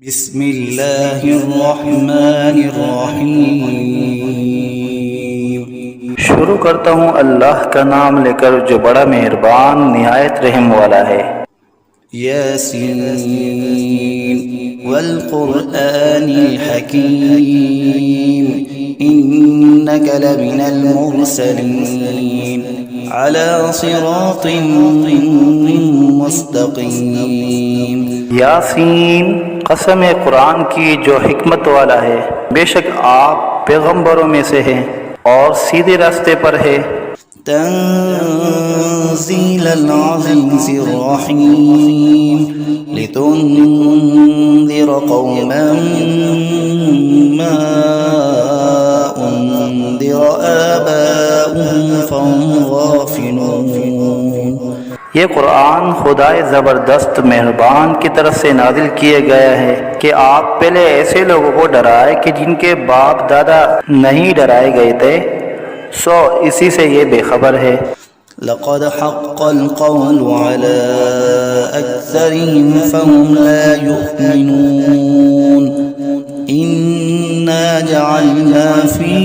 बिस्मिल्लाहिर्रहमानिर्रहीम। शुरू करता हूँ अल्लाह का नाम लेकर जो बड़ा मेहरबान निहायत रहम वाला है। यासीन वल क़ुरआनिल हकीम इन्नका लमिनल मुरसलीन अला सिरातिन मुस्तक़ीम। यासीन, कसम कुरान की जो हिकमत वाला है, बेशक आप पैगंबरों में से हैं और सीधे रास्ते पर है। तंज़ीलल अज़ीज़िर रहीम लितुन्ज़िर क़ौमन मा उन्ज़िर आबाउहुम फ़हुम गाफ़िलून। ये कुरान खुदाए ज़बरदस्त मेहरबान की तरफ से नाजिल किया गया है कि आप पहले ऐसे लोगों को डराए कि जिनके बाप दादा नहीं डराए गए थे, सो इसी से ये बेखबर है। लक़द हक़्क़ल क़ौलु अला अक्सरिहिम फ़हुम ला युमिनून। इन्ना जअलना फ़ी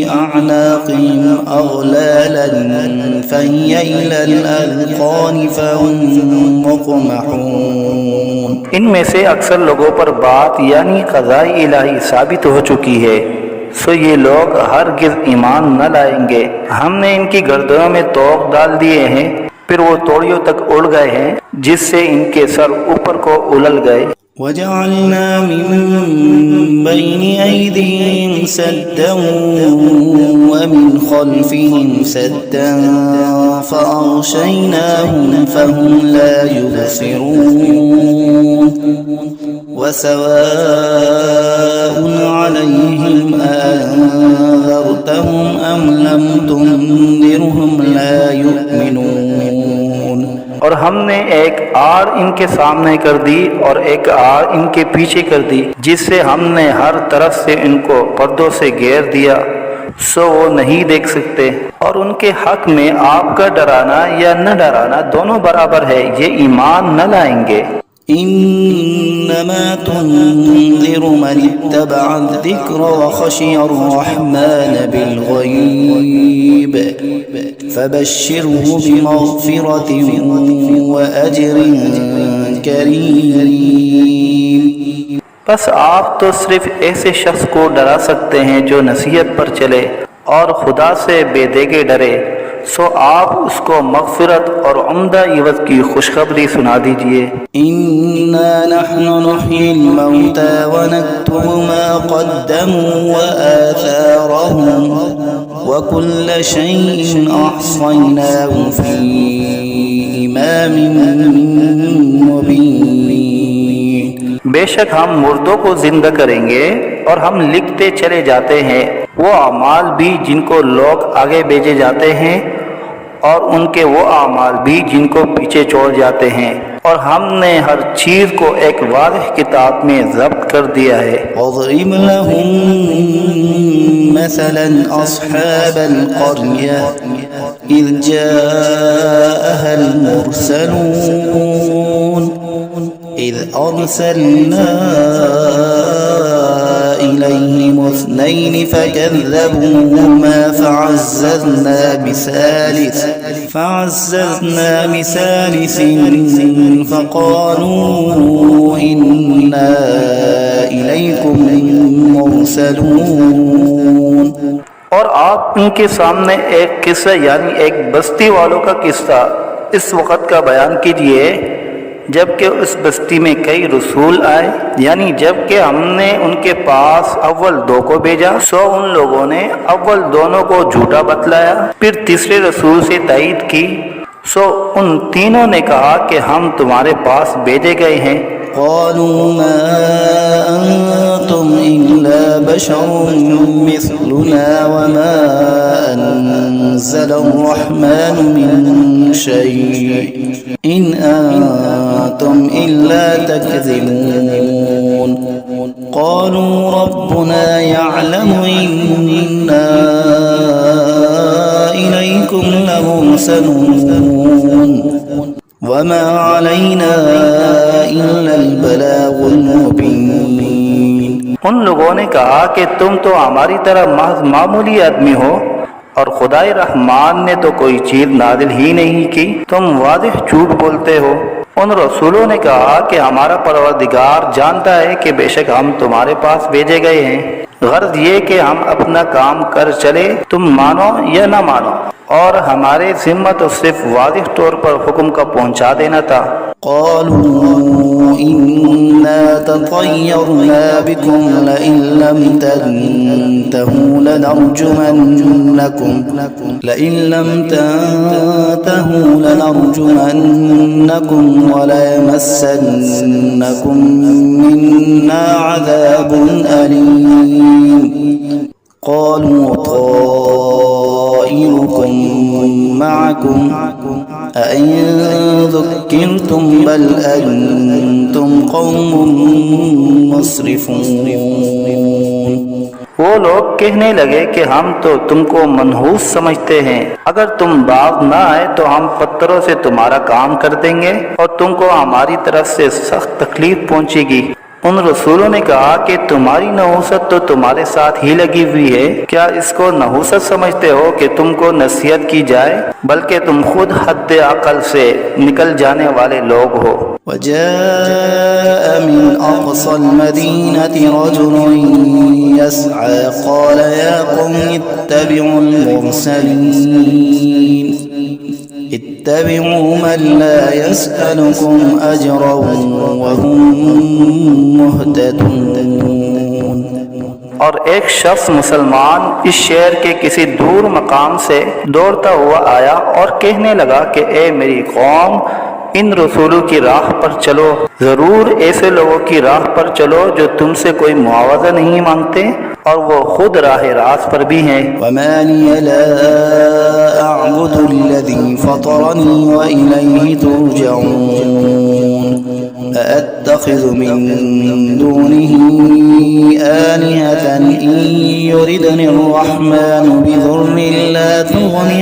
अअनाक़िहिम अग़लालन फ़हिय इलल अज़क़ानि फ़हुम मुक़महून। इनमें से अक्सर लोगों पर बात यानी क़ज़ाए इलाही साबित हो चुकी है, सो ये लोग हरगिज़ ईमान न लाएंगे। हमने इनकी गर्दनों में तोक डाल दिए हैं, फिर वो तोड़ियों तक उड़ गए हैं, जिससे इनके सर ऊपर को उलल गए। वजअलना मिन बैनि ऐदिहिम सद्दन व मिन खल्फिहिम सद्दन फ़अग़शयनाहुम फ़हुम ला युबसिरून। वसवाउन अलैहिम अअन्ज़रतहुम अम लम तुन्ज़िरहुम ला युमिनून। और हमने एक आड़ इनके सामने कर दी और एक आड़ इनके पीछे कर दी, जिससे हमने हर तरफ से इनको पर्दों से घेर दिया, सो वो नहीं देख सकते। और उनके हक में आपका डराना या न डराना दोनों बराबर है, ये ईमान न लाएंगे। इन्नमा तुन्ज़िरु मन इत्तबअ अज़्ज़िक्र व खशिय अर्रहमान बिलग़ैब फ़बश्शिरहु बिमग़फ़िरतिन व अज्रिन करीम। बस आप तो सिर्फ ऐसे शख्स को डरा सकते हैं जो नसीहत पर चले और खुदा से बेदेगे डरे, सो आप उसको मग़फ़िरत और उम्दा इवज़ की खुशखबरी सुना दीजिए। इन्ना नहनु नुह्यिल मौता व नक्तुबु मा क़द्दमू व आथारहुम व कुल्ल शैइन अहसयनाहु फ़ी इमामिन मुबीन। बेशक हम मुर्दों को जिंदा करेंगे और हम लिखते चले जाते हैं वो अमाल भी जिनको लोग आगे भेजे जाते हैं और उनके वो अमाल भी जिनको पीछे छोड़ जाते हैं, और हमने हर चीज़ को एक वाज़ेह किताब में ज़ब्त कर दिया है। वज़रिब लहुम मसलन अस्हाबल क़र्यह इज़ जाअहल मुरसलून इज़ अरसलना इलैहिम इस्नैन फ़कज़्ज़बूहुमा फ़अज़्ज़ज़ना बिसालिसिन फ़क़ालू इन्ना इलैकुम मुरसलून। और आप उनके सामने एक किस्सा यानी एक बस्ती वालों का किस्सा इस वक़्त का बयान कीजिए जबकि उस बस्ती में कई रसूल आए, यानी जबकि हमने उनके पास अव्वल दो को भेजा, सो उन लोगों ने अव्वल दोनों को झूठा बतलाया, फिर तीसरे रसूल से तायीद की, सो उन तीनों ने कहा कि हम तुम्हारे पास भेजे गए हैं। क़ालू मा अंतुम इल्ला बशरुम मिस्लुना व मा अनज़लर्रहमानु मिन शै इन अंतुम इल्ला तकज़िबून। क़ालू रब्बुना यअलमु इन्ना इलैकुम लमुरसलून वमा अलैना इल्लल बलागुल मुबीन। उन लोगों ने कहा कि तुम तो हमारी तरह महज मामूली आदमी हो और खुदाई रहमान ने तो कोई चीज नाजिल ही नहीं की, तुम वाज़िह झूठ बोलते हो। उन रसूलों ने कहा कि हमारा परवरदिगार जानता है कि बेशक हम तुम्हारे पास भेजे गए हैं, गर्ज ये कि हम अपना काम कर चले, तुम मानो या न मानो, और हमारे जिम्मा तो सिर्फ वाज़िह तौर पर हुक्म का पहुंचा देना था। क़ालू इन्ना ततय्यरना बिकुम लइन लम तंतहू लनरजुमन्नकुम वलयमस्सन्नकुम मिन्ना अज़ाबुन अलीम। क़ालू ताइरुकुम मअकुम अइन ज़ुक्किरतुम बल अंतुम क़ौमुम मुस्रिफून। वो लोग कहने लगे कि हम तो तुमको मनहूस समझते हैं, अगर तुम बाज न आए तो हम पत्थरों से तुम्हारा काम कर देंगे और तुमको हमारी तरफ से सख्त तकलीफ पहुंचेगी। उन रसूलों ने कहा कि तुम्हारी नहूसत तो तुम्हारे साथ ही लगी हुई है, क्या इसको नहूसत समझते हो कि तुमको नसीहत की जाए, बल्कि तुम खुद हद अकल से निकल जाने वाले लोग हो। वजाअ मिन अक़सल मदीनति रजुलुन यस्अ क़ाल या क़ौम इत्तबिउल मुरसलीन इत्तबिउ मन ला यसअलुकुम अजरन वहुम मुहतदून। और एक शख्स मुसलमान इस शहर के किसी दूर मकाम से दौड़ता हुआ आया और कहने लगा कि ए मेरी कौम, इन रसूलों की राह पर चलो, जरूर ऐसे लोगों की राह पर चलो जो तुमसे कोई मुआवजा नहीं मांगते और वो खुद राह रास्त पर भी हैं। वमा लिय ला अअबुदुल्लज़ी फ़तरनी व इलैहि तुरजऊन अअत्तख़िज़ु मिन दूनिही आलिहतन इन युरिदनि अर्रहमानु बिज़ुर्रिन ला तुग़नि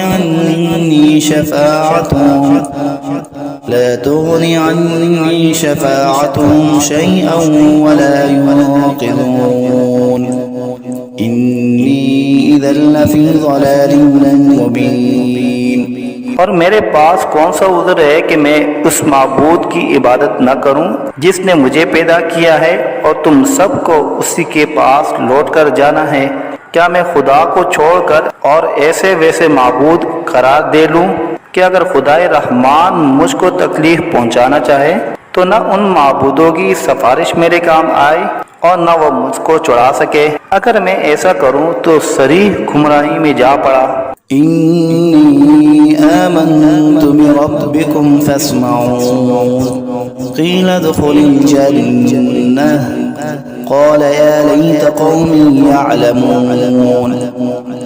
अन्नी शफ़ाअतुहुम शैअन वला युनक़िज़ून इन्नी इज़न लफ़ी ज़लालिन मुबीन। और मेरे पास कौन सा उज़्र है कि मैं उस माबूद की इबादत न करूं जिसने मुझे पैदा किया है और तुम सबको उसी के पास लौट कर जाना है। क्या मैं खुदा को छोड़कर और ऐसे वैसे माबूद करार दे लूं कि अगर खुदाए रहमान मुझको तकलीफ पहुंचाना चाहे तो न उन माबूदों की सिफारिश मेरे काम आए और न वो मुझको छुड़ा सके। अगर मैं ऐसा करूं तो सरीह गुमराही में जा पड़ा। इन्नी आमन्तु बिरब्बिकुम फस्मऊन क़ील उद्ख़ुलिल जन्नह क़ाल या लैत क़ौमी यअलमून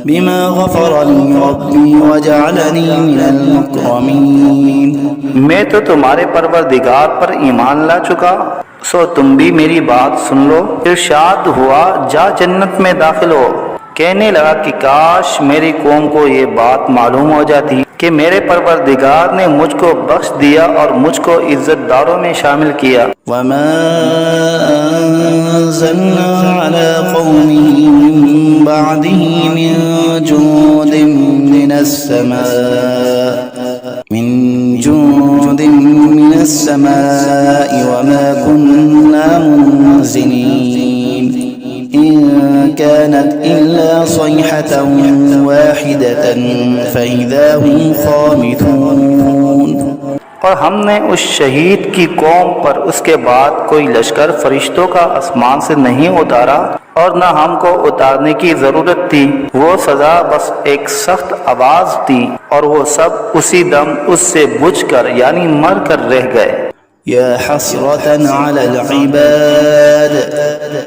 बिमा ग़फ़र ली रब्बी वजअलनी मिनल मुकरमीन। मैं तो तुम्हारे परवरदिगार पर ईमान ला चुका, सो तुम भी मेरी बात सुन लो। इरशाद हुआ जा जन्नत में दाखिल हो। कहने लगा कि काश मेरी कौम को ये बात मालूम हो जाती कि मेरे परवरदिगार ने मुझको बख्श दिया और मुझको इज्जतदारों में शामिल किया। वमा अंज़लना अला क़ौमिही मिन बअदिही मिन जुंदिन मिनस समाई वमा कुन्ना मुनज़िलीन इन कानत इल्ला सयहतन वाहिदतन फ़इज़ा हुम ख़ामिदून। और हमने उस शहीद की कौम पर उसके बाद कोई लश्कर फरिश्तों का आसमान से नहीं उतारा और न हमको उतारने की जरूरत थी। वो सजा बस एक सख्त आवाज थी और वो सब उसी दम उससे बुझकर यानी मर कर रह गए। या हसरतन अलल इबाद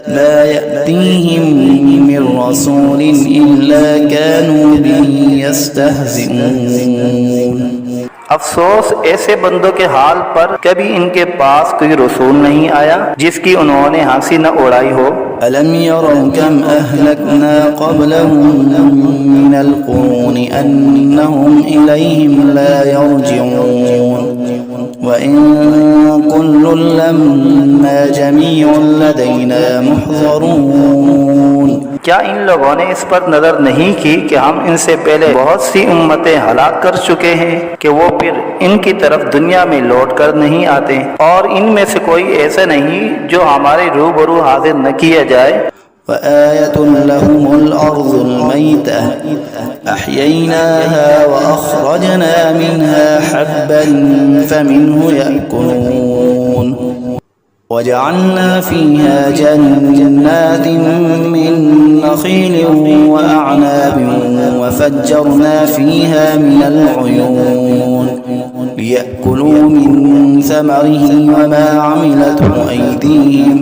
मा यअतीहिम मिन रसूलिन इल्ला कानू बिही यस्तहज़िऊन। अफसोस ऐसे बंदों के हाल पर, कभी इनके पास कोई रसूल नहीं आया जिसकी उन्होंने हंसी न उड़ाई हो। अलम यरौ कम अहलकना क़ब्लहुम मिनल क़ुरून अन्नहुम इलैहिम ला यरजिऊन व इन कुल्लुन लम्मा जमीउन लदैना मुहज़रून। क्या इन लोगों ने इस पर नजर नहीं की कि हम इनसे पहले बहुत सी उम्मतें हलाक कर चुके हैं कि वो फिर इनकी तरफ दुनिया में लौट कर नहीं आते, और इनमें से कोई ऐसा नहीं जो हमारे रूबरू हाजिर न किया जाए। वआयतुन लहुमुल अर्ज़ुल मैतह अहयैनाहा व अख़रजना मिनहा हब्बन फमिन्हु यअकुलून वजअलना फीहा जन्नातिन मिन नख़ीलिन व अअनाबिन वफ़ज्जरना फीहा मिनल उयून लियअकुलू मिन समरिही वमा अमिलतहु अयदीहिम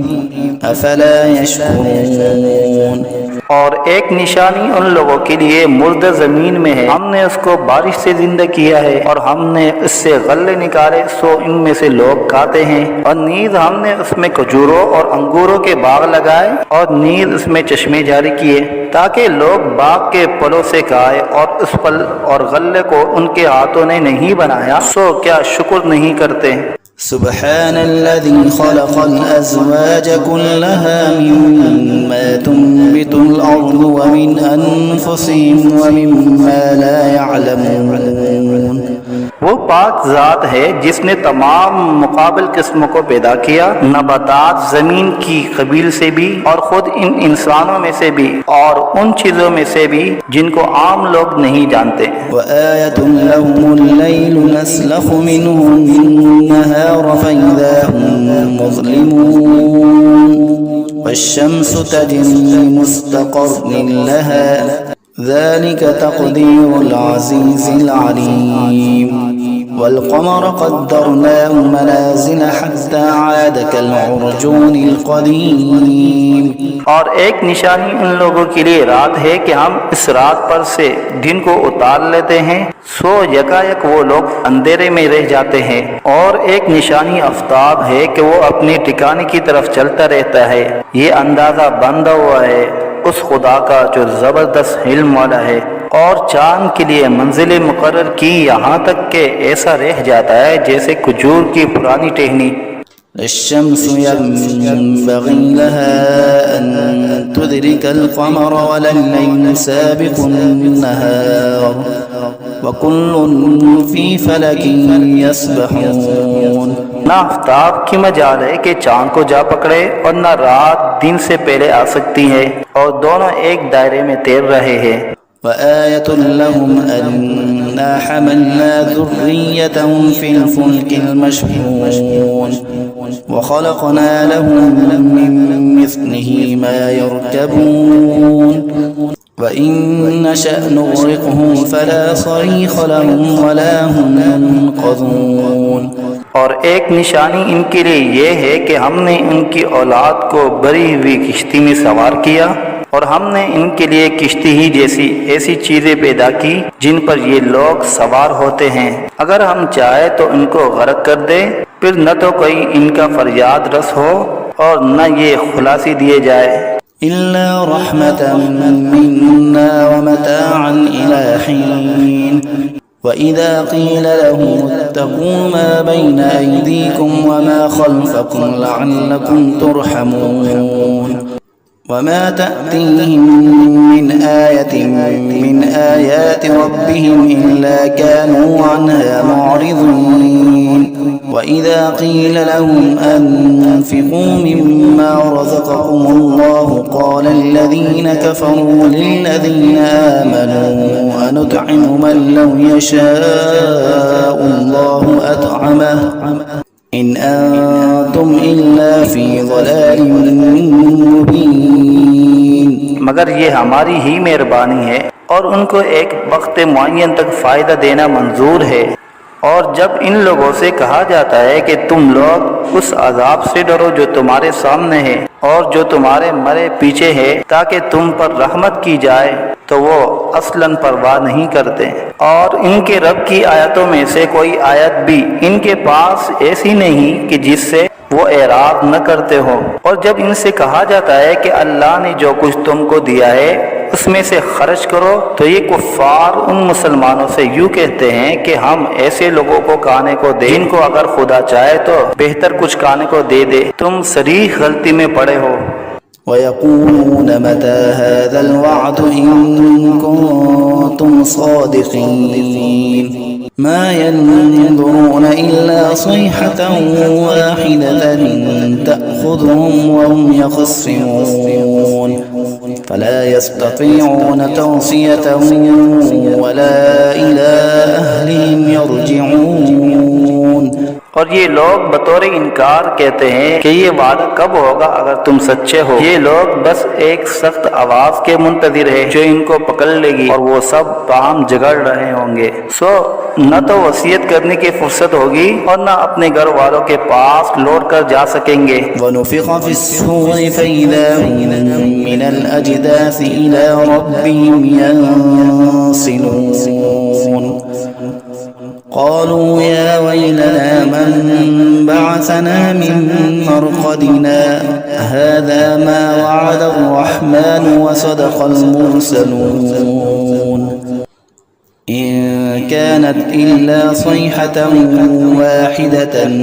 अफला यशकुरून। और एक निशानी उन लोगों के लिए मुर्दा जमीन में है, हमने उसको बारिश से जिंदा किया है और हमने उससे गल्ले निकाले सो इनमें से लोग खाते हैं, और नीज हमने उसमें खजूरों और अंगूरों के बाग लगाए और नीज उसमें चश्मे जारी किए ताकि लोग बाग के फलों से खाए, और उस फल और गल्ले को उनके हाथों ने नहीं बनाया सो क्या शुक्र नहीं करते। सुब्हानल्लज़ी खलक़ल अज़वाज कुल्लहा मिम्मा तुंबितुल अर्ज़ु व मिन अनफुसिहिम व मिम्मा ला यअलमून। वो पाक ज़ात है जिसने तमाम मुकाबिल किस्मों को पैदा किया, नबातात ज़मीन की कबील से भी और ख़ुद इन इंसानों में से भी और उन चीज़ों में से भी जिनको आम लोग नहीं जानते। वआयतुन लहुमुल लैलु नस्लखु मिन्हु अन्नहार फइज़ा हुम मुज़लिमून वश्शम्सु तजरी मुस्तक़र्रिन लहा ज़ालिका तक़दीरुल अज़ीज़िल अलीम वल्क़मर क़द्दरनाहु मनाज़िल हत्ता आद कल-उर्जूनिल क़दीम। और एक निशानी उन लोगों के लिए रात है कि हम इस रात पर से दिन को उतार लेते हैं सो यकायक वो लोग अंधेरे में रह जाते हैं, और एक निशानी आफ्ताब है कि वो अपने ठिकाने की तरफ चलता रहता है। ये अंदाज़ा बंधा हुआ है उस खुदा का जो ज़बरदस्त इल्म वाला है, और चांद के लिए मंजिलें मुकर्रर की यहाँ तक के ऐसा रह जाता है जैसे खजूर की पुरानी टहनी। अश-शम्सु यंबग़ी लहा अन तुदरिकल क़मर वल-लैलु साबिक़ुन नहार व कुल्लुन फ़ी फ़लकिन यस्बहून। ना आफ्ताब की मजाल है कि चांद को जा पकड़े और न रात दिन से पहले आ सकती है, और दोनों एक दायरे में तैर रहे हैं। वआयतुन लहुम अन्ना हमलना ज़ुर्रिय्यतहुम फ़िल फ़ुल्किल मशहून व ख़लक़ना लहुम मिन मिस्लिही मा यरकबून व इन नशअ नुग़रिक़हुम फ़ला सरीख़ लहुम वला हुम युनक़ज़ून। और एक निशानी इनके लिए ये है कि हमने इनकी औलाद को भरी हुई किश्ती में सवार किया, और हमने इनके लिए किश्ती ही जैसी ऐसी चीजें पैदा की जिन पर ये लोग सवार होते हैं। अगर हम चाहे तो इनको गर्क कर दे, फिर न तो कोई इनका फरियाद रस हो और न ये खुलासी दिए जाए। इल्ला रहमतन मिन्ना व मताअन इला हीन व इज़ा क़ीला लहुम इत्तक़ू मा बैना अयदीकुम व मा ख़ल्फ़कुम लअल्लकुम तुरहमून वमा तअतीहिम मिन आयतिन मिन आयाति रब्बिहिम इल्ला कानू अन्हा मुअरिज़ीन व इज़ा क़ीला लहुम अनफ़िक़ू मिम्मा रज़क़कुमुल्लाहु क़ाला अल्लज़ीना कफ़रू लिल्लज़ीना आमनू अनुत'iमु मन लौ यशाअुल्लाहु अत'अमहु इन अंतुम इल्ला फ़ी ज़लालिम मुबीन। मगर ये हमारी ही मेहरबानी है और उनको एक वक्त मुअय्यन तक फ़ायदा देना मंजूर है। और जब इन लोगों से कहा जाता है कि तुम लोग उस अजाब से डरो जो तुम्हारे सामने है और जो तुम्हारे मरे पीछे है, ताकि तुम पर रहमत की जाए, तो वो असलन परवाह नहीं करते। और इनके रब की आयतों में से कोई आयत भी इनके पास ऐसी नहीं कि जिससे वो एराद न करते हो। और जब इनसे कहा जाता है कि अल्लाह ने जो कुछ तुमको दिया है उसमें से खर्च करो, तो ये कुफ्फार उन मुसलमानों से यूँ कहते हैं कि हम ऐसे लोगों को खाने को दें जिनको अगर खुदा चाहे तो बेहतर कुछ खाने को दे दे। तुम सरीह गलती में पड़े हो। वयक़ूलून मता हाज़ल वअद इन कुन्तुम सादिक़ीन मा यंज़ुरून इल्ला सयहतन वाहिदतन तअख़ुज़ुहुम वहुम यख़स्सिमून फला यस्ततीऊन तौसियतन वला इला अहलिहिम यरजिऊन। और ये लोग बतौर इनकार कहते हैं कि ये वादा कब होगा अगर तुम सच्चे हो। ये लोग बस एक सख्त आवाज के मुंतजिर है जो इनको पकड़ लेगी और वो सब बाहम झगड़ रहे होंगे। न तो वसीयत करने की फुर्सत होगी और न अपने घर वालों के पास लौट कर जा सकेंगे। वनुफ़िख़ फ़िस्सूरि फ़इज़ा हुम मिनल अजदासी इला रब्बिहिम यंसिलून क़ालू या वैलना मन बअसना मिन मरक़दिना हाज़ा मा वअद अर्रहमान व सदक़ल मुरसलून इन कानत इल्ला सयहतन वाहिदतन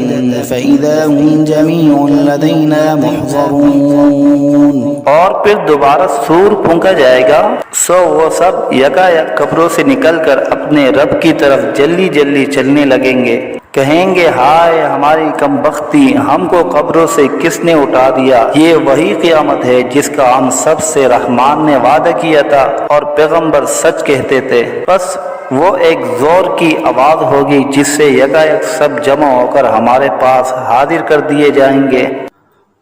फ़इज़ा हुम जमीउन लदैना मुहज़रून। और फिर दोबारा सूर फूंका जाएगा, सो वो सब यकायक कब्रों से निकलकर अपने रब की तरफ जल्दी जल्दी चलने लगेंगे। कहेंगे हाय हमारी कमबख्ती, हमको कब्रों से किसने उठा दिया। ये वही क़यामत है जिसका हम सब से रहमान ने वादा किया था और पैगंबर सच कहते थे। बस वो एक जोर की आवाज होगी जिससे यकायक सब जमा होकर हमारे पास हाजिर कर दिए जाएंगे।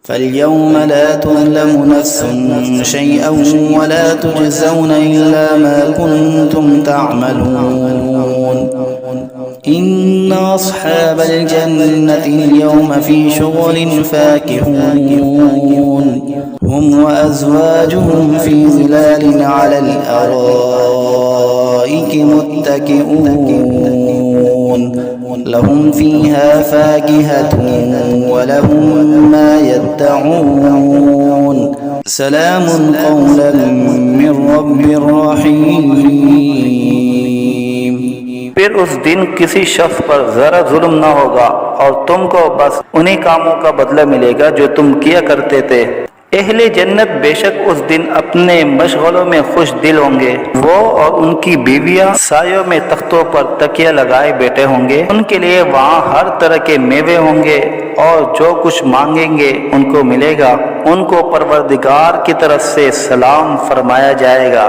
फ़ल्यौम ला तुज़लमु नफ़्सुन शैअन वला तुजज़ौन इल्ला मा कुन्तुम तअमलून इन्न अस्हाबल जन्नति अल-यौम फ़ी शुग़ुलिन फ़ाकिहून हुम व अज़वाजुहुम फ़ी ज़िलालिन अलल अराइकि मुत्तकिऊन लहुम फ़ीहा फ़ाकिहतुन व लहुम मा यद्दऊन सलामुन क़ौलन मिन रब्बिर रहीम। फिर उस दिन किसी शख्स पर जरा जुल्म न होगा और तुमको बस उन्हीं कामों का बदला मिलेगा जो तुम किया करते थे। अहले जन्नत बेशक उस दिन अपने मशगलों में खुश दिल होंगे। वो और उनकी बीवियां सायों में तख्तों पर तकिया लगाए बैठे होंगे। उनके लिए वहाँ हर तरह के मेवे होंगे और जो कुछ मांगेंगे उनको मिलेगा। उनको परवरदिगार की तरफ से सलाम फरमाया जाएगा।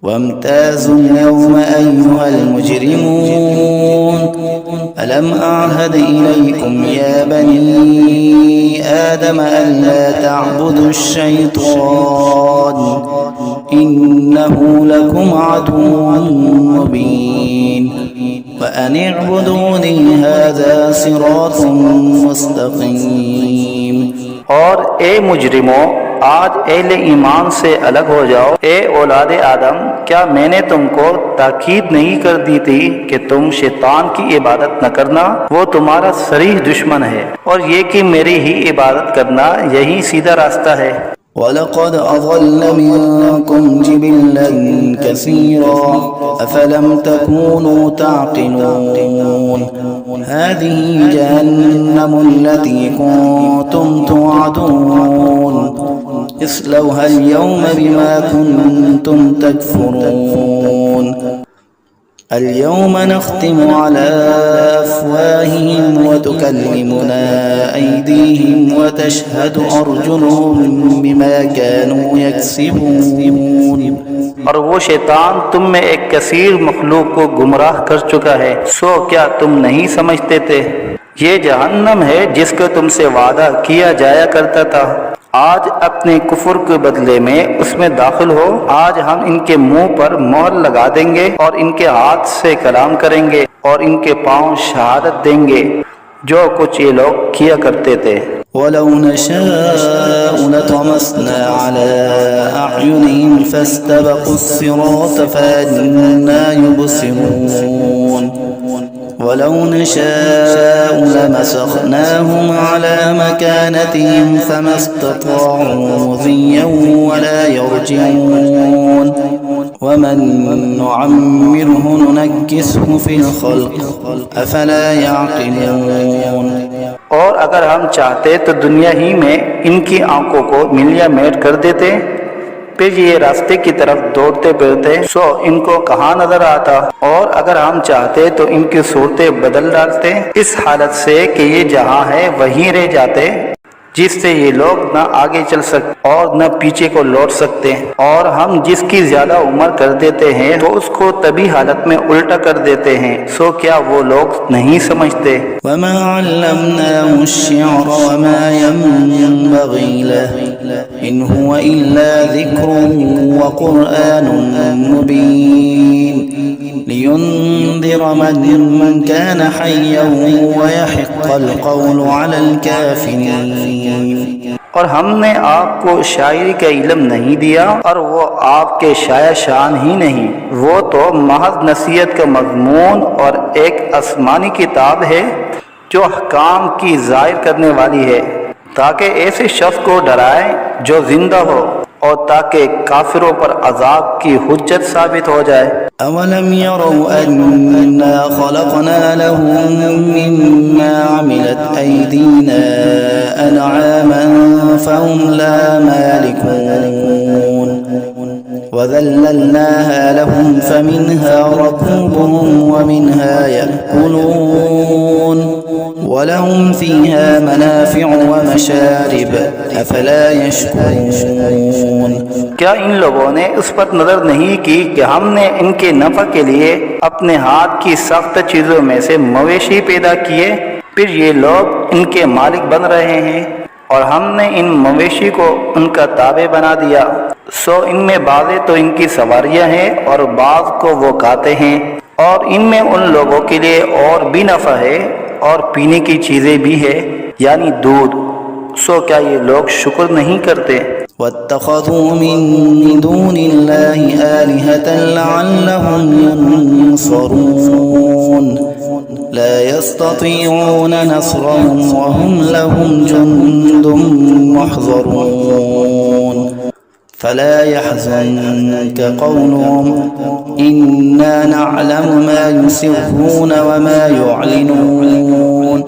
वम्ताज़ुल यौम अय्युहल मुजरिमून अलम अअहद इलैकुम या बनी आदम अल्ला तअबुदुश शैतान इन्नहु लकुम अदुव्वुन मुबीन व अन इअबुदूनी हाज़ा सिरातुम मुस्तक़ीम। और ए मुजरिमों, आज अहले ईमान से अलग हो जाओ। ए औलादे आदम, क्या मैंने तुमको ताकीद नहीं कर दी थी कि तुम शैतान की इबादत न करना? वो तुम्हारा सरीह दुश्मन है और ये कि मेरी ही इबादत करना यही सीधा रास्ता है। वलक़द अज़ल्ल मिनकुम जिबिल्लन कसीरा अफ़लम तकूनू ताक़िलून हाज़िही जहन्नमुल्लती कुन्तुम तुअदून इस्लौहल यौम बिमा कुन्तुम तकफ़ुरून اليوم نختم على أفواههم وتكلمنا أيديهم وتشهد أرجلهم بما كانوا يكسبون। और वो शैतान तुम में एक कसीर मखलूक को गुमराह कर चुका है, सो क्या तुम नहीं समझते थे? ये जहन्नम है जिसका तुमसे वादा किया जाया करता था। आज अपने कुफर के बदले में उसमें दाखिल हो। आज हम इनके मुंह पर मोहर लगा देंगे और इनके हाथ से कलाम करेंगे और इनके पांव शहादत देंगे। जो कुछ ये लोग किया करते थे। वलौ नशाअ लतमस्ना अला अअयुनिहिम फस्तबक़ुस्सिरात फअन्ना युबसिरून वलौ नशाअ लमसख़नाहुम अला मकानतिहिम फमस्तताअू मुज़िय्यन वला यरजिऊन वमन नुअम्मिरहु नुनक्किसहु फिल ख़ल्क़ अफ़ला यअक़िलून। और अगर हम चाहते तो दुनिया ही में इनकी आंखों को मिलिया मेट कर देते, फिर ये रास्ते की तरफ दौड़ते फिरते सो इनको कहाँ नजर आता। और अगर हम चाहते तो इनकी सूरतें बदल डालते इस हालत से कि ये जहाँ है वहीं रह जाते, जिससे ये लोग न आगे चल सकते और न पीछे को लौट सकते। और हम जिसकी ज्यादा उम्र कर देते हैं तो उसको तभी हालत में उल्टा कर देते हैं। सो क्या वो लोग नहीं समझते। वमा अल्लमनाहु अश्शिअर वमा यंबग़ी लहु इन हुवा इल्ला ज़िक्रुन व क़ुरआनुन मुबीन लियुन्ज़िर मन कान हय्यन व यहिक़्क़ल क़ौलु अलल काफ़िरीन। और हमने आपको शायरी का इल्म नहीं दिया और वो आपके शाया शान ही नहीं, वो तो महज नसीहत का मज़मून और एक आसमानी किताब है जो अहकाम की ज़ाहिर करने वाली है, ताकि ऐसे शख्स को डराए जो जिंदा हो और ताकि काफिरों पर अजाब की हुज्जत साबित हो जाए। अवलम यरौ अन्ना खलक़ना लहुम मिम्मा अमिलत ऐदीना अनआमन फहुम ला मालिकून वज़ल्लल्नाहा लहुम फमिन्हा रकूबुहुम वमिन्हा यअकुलून वलहुम फ़ीहा मनाफ़िअु वमशारिब अफ़ला यशकुरून। क्या इन लोगों ने उस पर नजर नहीं की कि हमने इनके नफ़ा के लिए अपने हाथ की सख्त चीजों में से मवेशी पैदा किए, फिर ये लोग इनके मालिक बन रहे हैं और हमने इन मवेशी को उनका ताबे बना दिया। सो इनमें बाज़े तो इनकी सवारियां हैं और बाज़ को वो खाते हैं, और इनमें उन लोगों के लिए और भी नफ़ा है और पीने की चीजें भी है, यानी दूध। सो क्या ये लोग शुक्र नहीं करते। वत्तख़ज़ू मिन दूनिल्लाहि आलिहतन लअल्लहुम युनसरून ला यस्ततीऊन नस्रहुम वहुम लहुम जुन्दुम मुहज़रून फला यहज़ुनक क़ौलुहुम इन्ना नअलमु मा युसिर्रून वमा युअलिनून।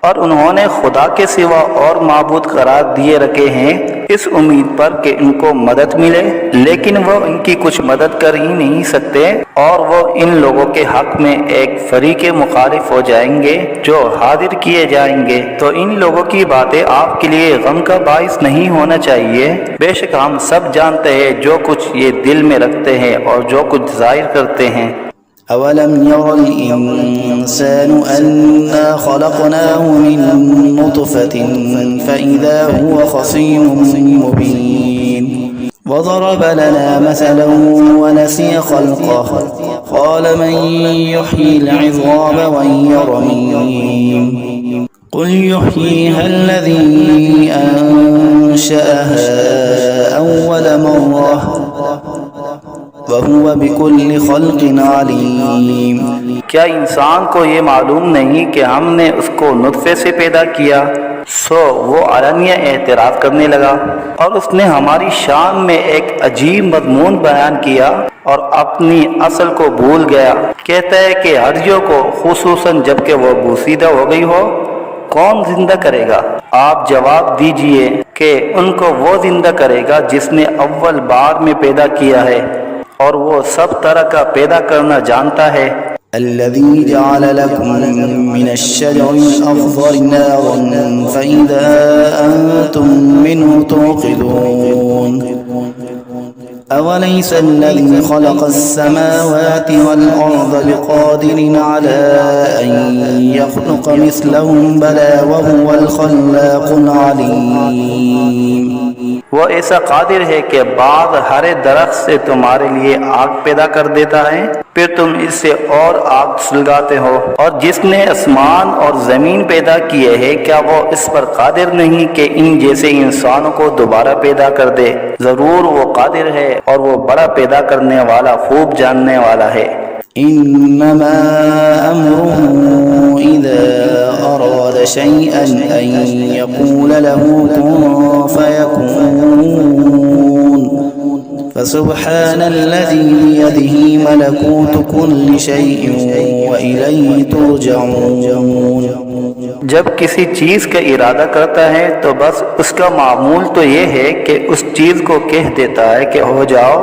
और उन्होंने खुदा के सिवा और माबूद करार दिए रखे हैं इस उम्मीद पर कि इनको मदद मिले, लेकिन वो इनकी कुछ मदद कर ही नहीं सकते और वो इन लोगों के हक में एक फरीक मुखालिफ हो जाएंगे जो हाजिर किए जाएंगे। तो इन लोगों की बातें आपके लिए गम का बाइस नहीं होना चाहिए। बेशक हम सब जानते हैं जो कुछ ये दिल में रखते हैं और जो कुछ जाहिर करते हैं। अवलम यरल इंसानु अन्ना खलक़नाहु मिन नुतफ़तिन फ़इज़ा हुवा ख़सीमुम मुबीन वज़रब लना मसलन वनसिय ख़ल्क़हु क़ाल मन युह्यिल इज़ाम वहिय रमीम क़ुल युह्यीहा अल्लज़ी अंशअहा अव्वल मर्रह वहुव बिकुल्लि ख़ल्क़िन अलीम। क्या इंसान को ये मालूम नहीं कि हमने उसको नुत्फ़े से पैदा किया। सो वो अलनिया एतराफ़ करने लगा और उसने हमारी शान में एक अजीब मज़मून बयान किया और अपनी असल को भूल गया। कहता है कि हड्डियों को खुसूसन जबकि वो बोसीदा हो गई हो कौन जिंदा करेगा। आप जवाब दीजिए कि उनको वो जिंदा करेगा जिसने अव्वल बार में पैदा किया है और वो सब तरह का पैदा करना जानता है। अल्लज़ी जअल लकुम मिनश्शजरिल अख़ज़रि नारन फ़इज़ा अंतुम मिन्हु तूक़िदून अवलैसा अल्लज़ी ख़लक़स-समावाति वल-अर्ज़ बिक़ादिरिन अला अन यख़्लुक़ मिस्लहुम बला वहुवल ख़ल्लाक़ुल अलीम। वो ऐसा कादिर है कि बाद हरे दरख्त से तुम्हारे लिए आग पैदा कर देता है, फिर तुम इससे और आग सुलगाते हो। और जिसने आसमान और ज़मीन पैदा किए है, क्या वो इस पर कादिर नहीं कि इन जैसे इंसानों को दोबारा पैदा कर दे? ज़रूर वो कादिर है और वो बड़ा पैदा करने वाला, खूब जानने वाला है। इन्नमा अम्रुहु इज़ा अरादा शैअन अन यक़ूल लहू कुन फयकून फसुब्हानल्लज़ी बियदिही मलकूतु कुल्लि शैइन व इलैहि तुरजऊन। जब किसी चीज़ का इरादा करता है तो बस उसका मामूल तो ये है कि उस चीज़ को कह देता है कि हो जाओ,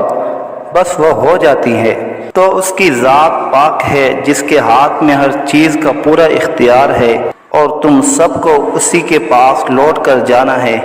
बस वो हो जाती है। तो उसकी ज़ात पाक है जिसके हाथ में हर चीज़ का पूरा इख्तियार है और तुम सबको उसी के पास लौट कर जाना है।